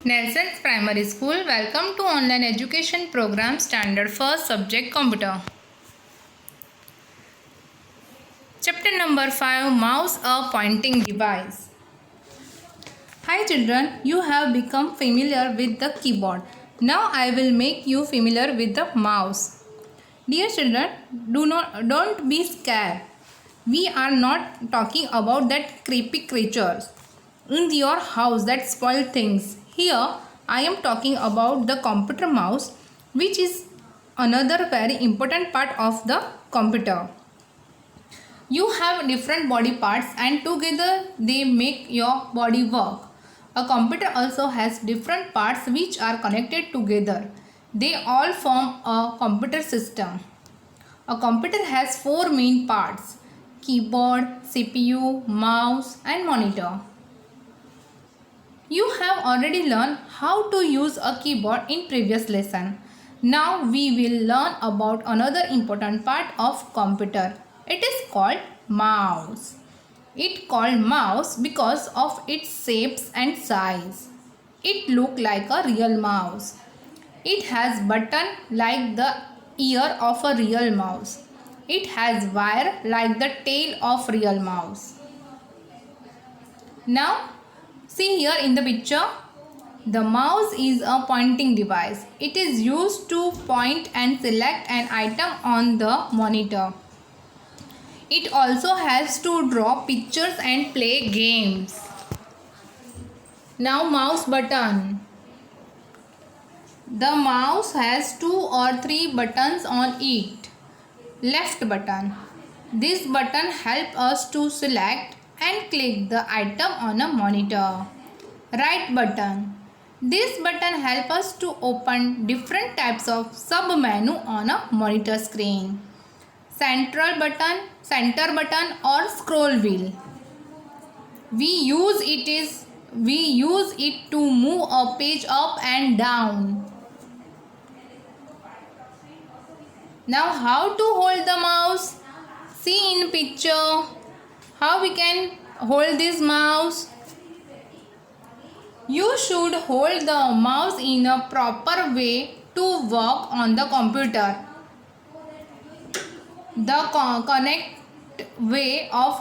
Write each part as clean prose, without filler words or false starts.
Nelson's Primary School, welcome to online education program standard first subject computer. Chapter number 5, mouse a pointing device. Hi children, you have become familiar with the keyboard. Now I will make you familiar with the mouse. Dear children, don't be scared. We are not talking about that creepy creatures in your house that spoil things. Here I am talking about the computer mouse, which is another very important part of the computer. You have different body parts and together they make your body work. A computer also has different parts which are connected together. They all form a computer system. A computer has 4 main parts: keyboard, CPU, mouse and monitor. You have already learned how to use a keyboard in previous lesson. Now we will learn about another important part of computer. It is called mouse. It called mouse because of its shapes and size. It look like a real mouse. It has button like the ear of a real mouse. It has wire like the tail of real mouse. Now see here in the picture, the mouse is a pointing device. It is used to point and select an item on the monitor. It also has to draw pictures and play games. Now mouse button. The mouse has 2 or 3 buttons on it. Left button. This button helps us to select and click the item on a monitor. Right button. This button helps us to open different types of sub-menu on a monitor screen. Center button or scroll wheel. We use it to move a page up and down. Now how to hold the mouse? See in picture how we can hold this mouse. You should hold the mouse in a proper way to work on the computer. The correct way of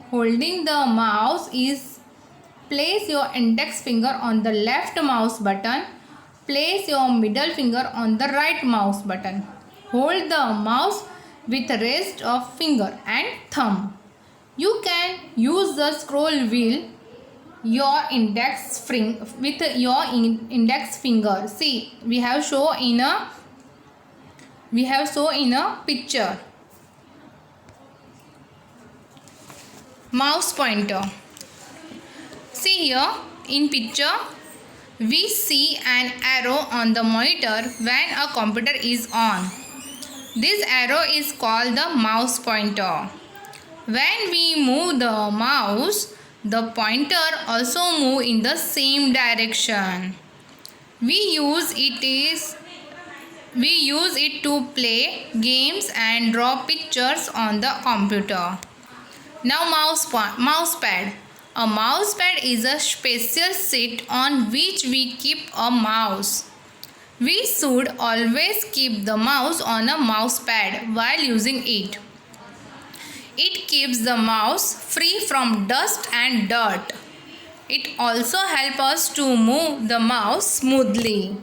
holding the mouse is place your index finger on the left mouse button. Place your middle finger on the right mouse button. Hold the mouse with rest of finger and thumb. You can use the scroll wheel with your index finger. See, we have shown in a picture. Mouse pointer. See here in picture, we see an arrow on the monitor when a computer is on. This arrow is called the mouse pointer. When we move the mouse, the pointer also moves in the same direction. We use it to play games and draw pictures on the computer. Now mouse pad. A mouse pad is a special seat on which we keep a mouse. We should always keep the mouse on a mouse pad while using it. It keeps the mouse free from dust and dirt. It also helps us to move the mouse smoothly.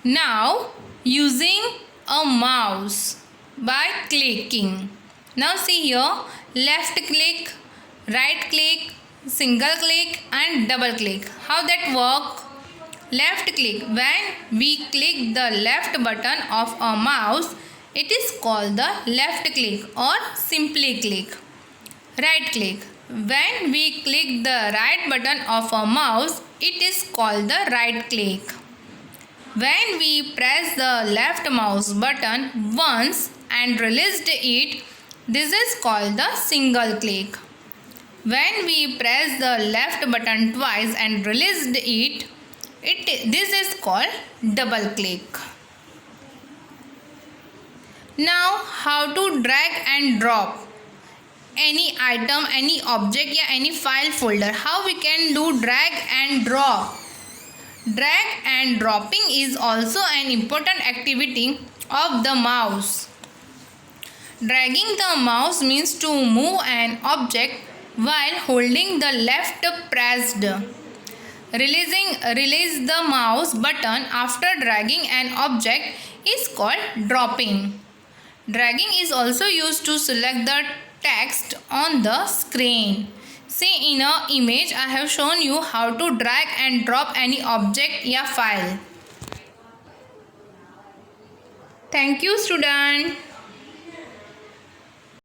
Now using a mouse by clicking. Now see here, left click, right click, single click and double click. How that work? Left click. When we click the left button of a mouse, it is called the left click or simply click. Right click. When we click the right button of a mouse, it is called the right click. When we press the left mouse button once and released it, this is called the single click. When we press the left button twice and released it, this is called double click. Now how to drag and drop. any item, any object या any file folder. How we can do drag and drop? Drag and dropping is also an important activity of the mouse. Dragging the mouse means to move an object while holding the left pressed. Release the mouse button after dragging an object is called dropping. Dragging is also used to select the text on the screen. See, in a image I have shown you how to drag and drop any object या file. Thank you student.